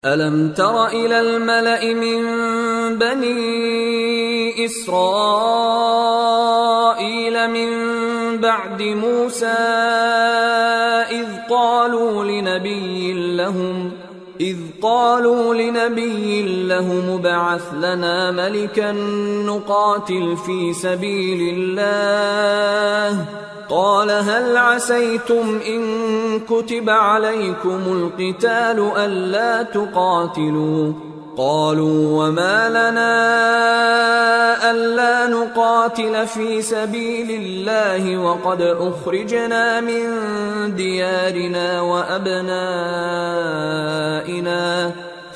अलम तर इलल मलइ मिन बनी इस्राईल मिन बअदि मूसा इज़ क़ालू लिनबिय्यिन लहुम इब्अथ लना मलिकन नुक़ातिल फ़ी सबीलिल्लाह क़ाल हल असैतुम इन कुतिब अलैकुमुल क़ितालु अल्ला तुक़ातिलू क़ालू वमा लना अल्ला नुक़ातिल फ़ी सबीलिल्लाहि वक़द उख़रिजना मिन दियारिना व अब्नाइना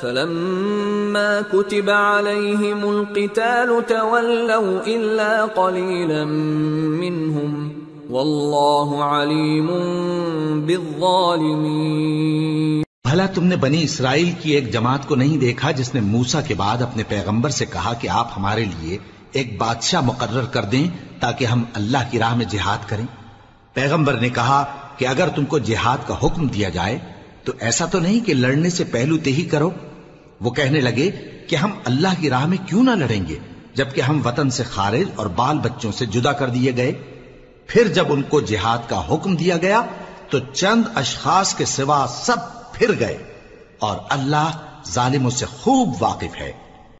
फलम्मा कुतिब अलैहिमुल क़ितालु तवल्लौ इल्ला क़लीलन मिनहुम वल्लाहु अलीमुन बिज़्ज़ालिमीन। भला तुमने बनी इस्राइल की एक जमात को नहीं देखा जिसने मूसा के बाद अपने पैगंबर से कहा कि आप हमारे लिए एक बादशाह मुकर्रर कर दें ताकि हम अल्लाह की राह में जिहाद करें। पैगंबर ने कहा कि अगर तुमको जिहाद का हुक्म दिया जाए तो ऐसा तो नहीं कि लड़ने से पहलू तेही करो। वो कहने लगे कि हम अल्लाह की राह में क्यों ना लड़ेंगे जबकि हम वतन से खारिज और बाल बच्चों से जुदा कर दिए गए। फिर जब उनको जिहाद का हुक्म दिया गया तो चंद अशखास के सिवा सब फिर गए और अल्लाह जालिमों से खूब वाकिफ है।